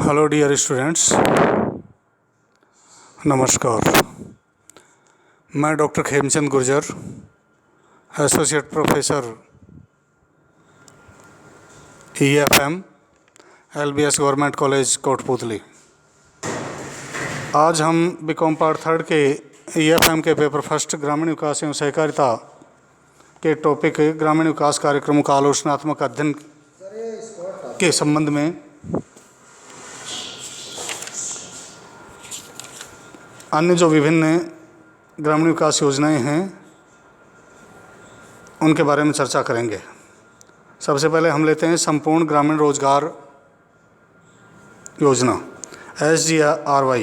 Hello dear students, नमस्कार। मैं doctor Khemchand Gurjar, associate professor EFM LBS government college Kotputli. आज हम बीकॉम पार्ट थर्ड के EFM के पेपर फर्स्ट ग्रामीण विकास एवं सहकारिता के टॉपिक ग्रामीण विकास कार्यक्रमों का आलोचनात्मक अध्ययन के संबंध में अन्य जो विभिन्न ग्रामीण विकास योजनाएं हैं उनके बारे में चर्चा करेंगे। सबसे पहले हम लेते हैं संपूर्ण ग्रामीण रोजगार योजना SGRY।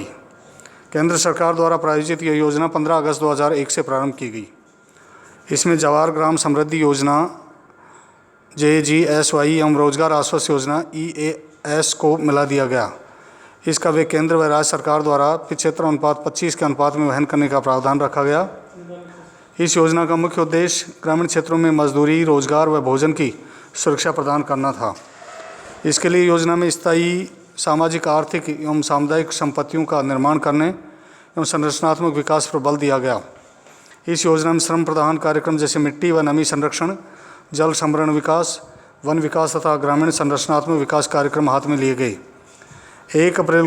केंद्र सरकार द्वारा प्रायोजित यह योजना 15 अगस्त 2001 से प्रारंभ की गई। इसमें जवाहर ग्राम समृद्धि योजना JGSY एवं रोजगार आश्वास योजना EAS को मिला दिया गया। इसका वे केंद्र व राज्य सरकार द्वारा 75:25 के अनुपात में वहन करने का प्रावधान रखा गया। इस योजना का मुख्य उद्देश्य ग्रामीण क्षेत्रों में मजदूरी, रोजगार व भोजन की सुरक्षा प्रदान करना था। इसके लिए योजना में स्थायी सामाजिक, आर्थिक एवं सामुदायिक संपत्तियों का निर्माण करने एवं संरचनात्मक विकास पर बल दिया गया। इस योजना में श्रम प्रधान कार्यक्रम जैसे मिट्टी व नमी संरक्षण, जल संभरण विकास, वन विकास तथा ग्रामीण संरचनात्मक विकास कार्यक्रम हाथ में लिए गए। 1 अप्रैल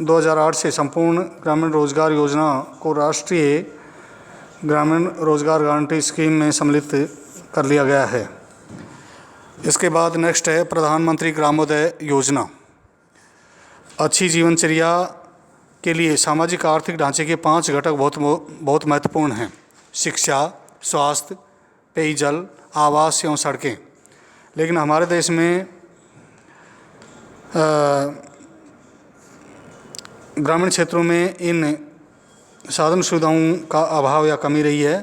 2008 से संपूर्ण ग्रामीण रोजगार योजना को राष्ट्रीय ग्रामीण रोजगार गारंटी स्कीम में सम्मिलित कर लिया गया है। इसके बाद नेक्स्ट है प्रधानमंत्री ग्रामोदय योजना। अच्छी जीवनचर्या के लिए सामाजिक आर्थिक ढांचे के 5 घटक बहुत महत्वपूर्ण हैं: शिक्षा, स्वास्थ्य, पेयजल, आवास एवं सड़कें। लेकिन हमारे देश में ग्रामीण क्षेत्रों में इन साधन सुविधाओं का अभाव या कमी रही है।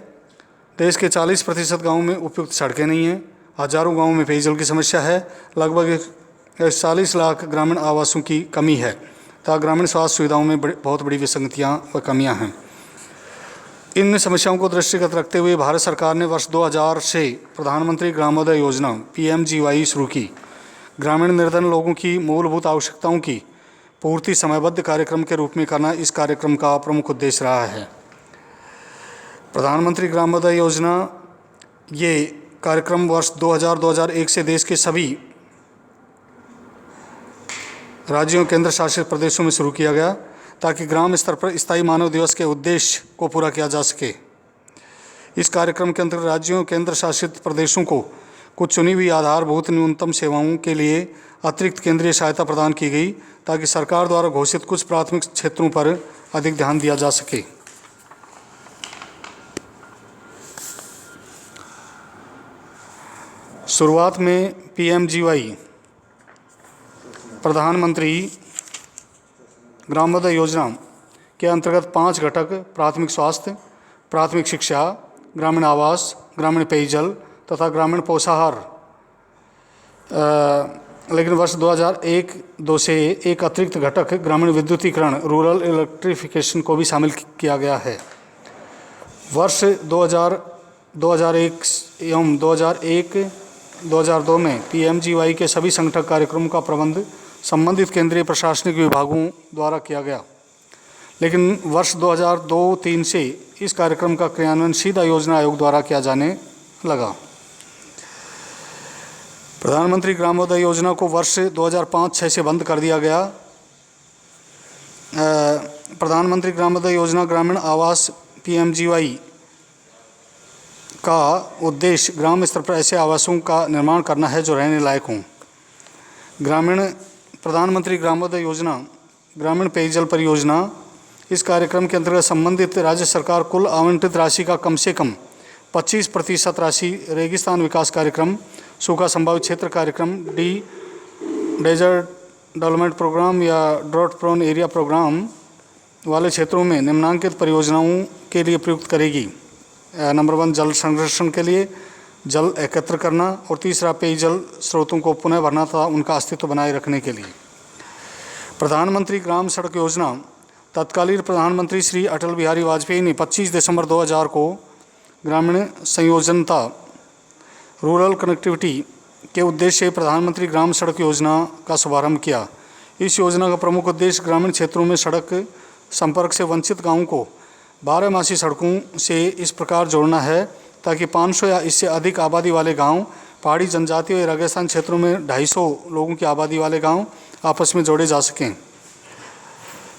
देश के 40% गाँवों में उपयुक्त सड़कें नहीं हैं। हजारों गाँवों में पेयजल की समस्या है। लगभग 40 लाख ग्रामीण आवासों की कमी है तथा ग्रामीण स्वास्थ्य सुविधाओं में बहुत बड़ी विसंगतियाँ व कमियाँ हैं। इन समस्याओं को दृष्टिगत रखते हुए भारत सरकार ने वर्ष 2000 से प्रधानमंत्री ग्रामोदय योजना PMGY शुरू की। ग्रामीण निर्धन लोगों की मूलभूत आवश्यकताओं की पूर्ति समयबद्ध कार्यक्रम के रूप में करना इस कार्यक्रम का प्रमुख उद्देश्य रहा है। प्रधानमंत्री ग्रामोदय योजना ये कार्यक्रम वर्ष 2000-2001 से देश के सभी राज्यों केंद्र शासित प्रदेशों में शुरू किया गया ताकि ग्राम स्तर पर स्थायी मानव दिवस के उद्देश्य को पूरा किया जा सके। इस कार्यक्रम के अंतर्गत राज्यों केंद्र शासित प्रदेशों को कुछ चुनी हुई आधारभूत न्यूनतम सेवाओं के लिए अतिरिक्त केंद्रीय सहायता प्रदान की गई ताकि सरकार द्वारा घोषित कुछ प्राथमिक क्षेत्रों पर अधिक ध्यान दिया जा सके। शुरुआत में PMGY प्रधानमंत्री ग्रामोदय योजना के अंतर्गत 5 घटक प्राथमिक स्वास्थ्य, प्राथमिक शिक्षा, ग्रामीण आवास, ग्रामीण पेयजल तथा ग्रामीण पोषाहार। लेकिन वर्ष 2001-2 से एक अतिरिक्त घटक ग्रामीण विद्युतीकरण, रूरल इलेक्ट्रिफिकेशन को भी शामिल किया गया है। वर्ष 2001 एवं 2001-2002 में PMGY के सभी संगठक कार्यक्रमों का प्रबंध संबंधित केंद्रीय प्रशासनिक विभागों द्वारा किया गया। लेकिन वर्ष 2002-3 से इस कार्यक्रम का क्रियान्वयन सीधा योजना आयोग द्वारा किया जाने लगा। प्रधानमंत्री ग्रामोदय योजना को वर्ष 2005-6 से बंद कर दिया गया। प्रधानमंत्री ग्रामोदय योजना ग्रामीण आवास PMGY का उद्देश्य ग्राम स्तर पर ऐसे आवासों का निर्माण करना है जो रहने लायक हों। प्रधानमंत्री ग्रामोदय योजना ग्रामीण पेयजल परियोजना। इस कार्यक्रम के अंतर्गत संबंधित राज्य सरकार कुल आवंटित राशि का कम से कम 25% राशि रेगिस्तान विकास कार्यक्रम, सूखा संभावित क्षेत्र कार्यक्रम, डेजर्ट डेवलपमेंट प्रोग्राम या ड्रॉट प्रोन एरिया प्रोग्राम वाले क्षेत्रों में निम्नांकित परियोजनाओं के लिए प्रयुक्त करेगी। नंबर 1 जल संरक्षण के लिए जल एकत्र करना और तीसरा पेयजल स्रोतों को पुनः भरना तथा उनका अस्तित्व बनाए रखने के लिए। प्रधानमंत्री ग्राम सड़क योजना। तत्कालीन प्रधानमंत्री श्री अटल बिहारी वाजपेयी ने 25 दिसंबर 2000 को ग्रामीण संयोजनता, रूरल कनेक्टिविटी के उद्देश्य से प्रधानमंत्री ग्राम सड़क योजना का शुभारंभ किया। इस योजना का प्रमुख उद्देश्य ग्रामीण क्षेत्रों में सड़क संपर्क से वंचित गांवों को 12 सड़कों से इस प्रकार जोड़ना है ताकि 500 या इससे अधिक आबादी वाले गांव, पहाड़ी जनजाति और रेगिस्तान क्षेत्रों में 250 लोगों की आबादी वाले गांव आपस में जोड़े जा सकें।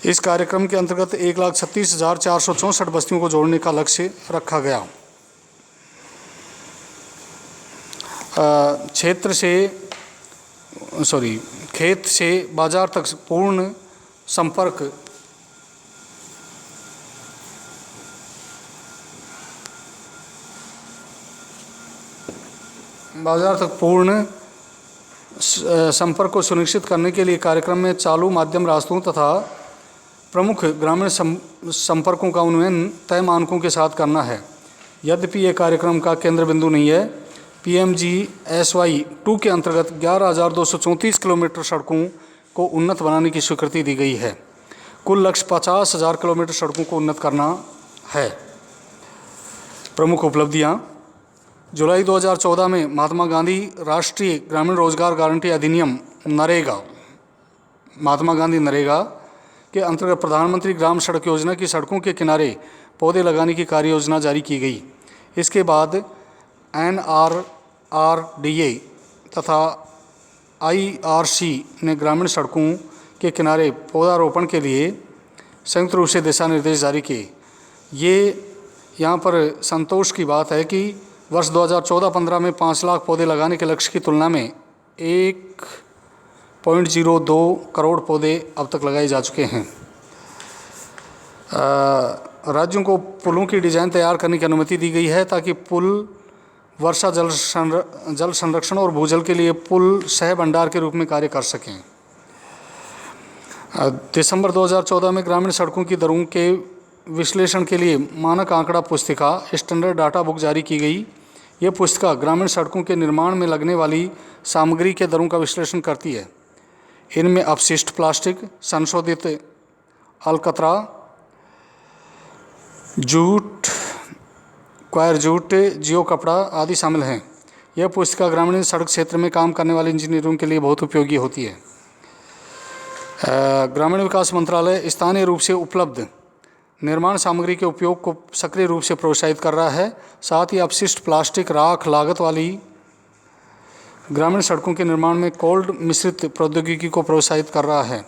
इस कार्यक्रम के अंतर्गत 1,36,464 बस्तियों को जोड़ने का लक्ष्य रखा गया। खेत से बाजार तक पूर्ण संपर्क को सुनिश्चित करने के लिए कार्यक्रम में चालू माध्यम रास्तों तथा प्रमुख ग्रामीण संपर्कों का उन्नयन तय मानकों के साथ करना है। यद्यपि ये कार्यक्रम का केंद्र बिंदु नहीं है, PMGSY 2 के अंतर्गत 11,234 किलोमीटर सड़कों को उन्नत बनाने की स्वीकृति दी गई है। कुल लक्ष्य 50,000 किलोमीटर सड़कों को उन्नत करना है। प्रमुख उपलब्धियां: जुलाई 2014 में महात्मा गांधी राष्ट्रीय ग्रामीण रोजगार गारंटी अधिनियम महात्मा गांधी नरेगा के अंतर्गत प्रधानमंत्री ग्राम सड़क योजना की सड़कों के किनारे पौधे लगाने की कार्य योजना जारी की गई। इसके बाद NRRDA तथा IRC ने ग्रामीण सड़कों के किनारे पौधारोपण के लिए संयुक्त रूप से दिशा निर्देश जारी किए। ये यहाँ पर संतोष की बात है कि वर्ष 2014-15 में 5 लाख पौधे लगाने के लक्ष्य की तुलना में 1.02 करोड़ पौधे अब तक लगाए जा चुके हैं। राज्यों को पुलों की डिज़ाइन तैयार करने की अनुमति दी गई है ताकि पुल वर्षा जल संरक्षण और भूजल के लिए पुल सह भंडार के रूप में कार्य कर सकें। दिसंबर 2014 में ग्रामीण सड़कों की दरों के विश्लेषण के लिए मानक आंकड़ा पुस्तिका स्टैंडर्ड डाटा बुक जारी की गई। यह पुस्तिका ग्रामीण सड़कों के निर्माण में लगने वाली सामग्री के दरों का विश्लेषण करती है। इनमें अपशिष्ट प्लास्टिक, संशोधित अलकतरा, जूट, क्वायर जूट, जियो कपड़ा आदि शामिल हैं। यह पुस्तिका ग्रामीण सड़क क्षेत्र में काम करने वाले इंजीनियरों के लिए बहुत उपयोगी होती है। ग्रामीण विकास मंत्रालय स्थानीय रूप से उपलब्ध निर्माण सामग्री के उपयोग को सक्रिय रूप से प्रोत्साहित कर रहा है। साथ ही अपशिष्ट प्लास्टिक, राख लागत वाली ग्रामीण सड़कों के निर्माण में कोल्ड मिश्रित प्रौद्योगिकी को प्रोत्साहित कर रहा है।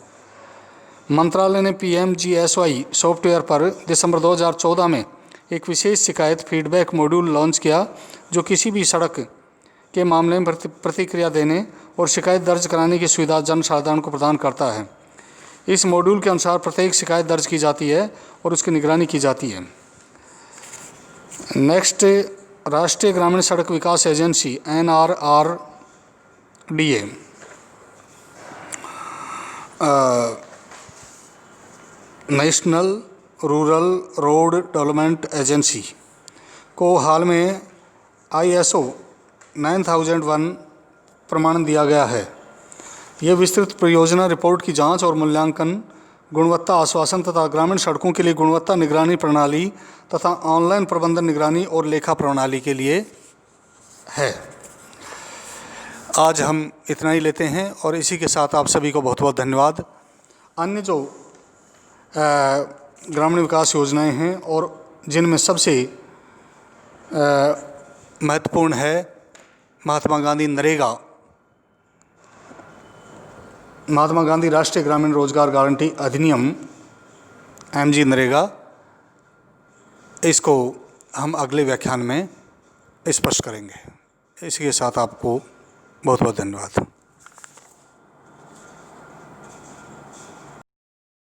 मंत्रालय ने PMGSY सॉफ्टवेयर पर दिसंबर 2014 में एक विशेष शिकायत फीडबैक मॉड्यूल लॉन्च किया, जो किसी भी सड़क के मामले में प्रतिक्रिया देने और शिकायत दर्ज कराने की सुविधा जनसाधारण को प्रदान करता है। इस मॉड्यूल के अनुसार प्रत्येक शिकायत दर्ज की जाती है और उसकी निगरानी की जाती है। नेक्स्ट, राष्ट्रीय ग्रामीण सड़क विकास agency NRRDA national rural road development agency को हाल में ISO 9001 प्रमाणन दिया गया है। यह विस्तृत परियोजना रिपोर्ट की जांच और मूल्यांकन, गुणवत्ता आश्वासन तथा ग्रामीण सड़कों के लिए गुणवत्ता निगरानी प्रणाली तथा ऑनलाइन प्रबंधन निगरानी और लेखा प्रणाली के लिए है। आज हम इतना ही लेते हैं और इसी के साथ आप सभी को बहुत बहुत धन्यवाद। अन्य जो ग्रामीण विकास योजनाएं हैं और जिनमें सबसे महत्वपूर्ण है महात्मा गांधी राष्ट्रीय ग्रामीण रोजगार गारंटी अधिनियम MG नरेगा, इसको हम अगले व्याख्यान में स्पष्ट करेंगे। इसी के साथ आपको बहुत बहुत धन्यवाद।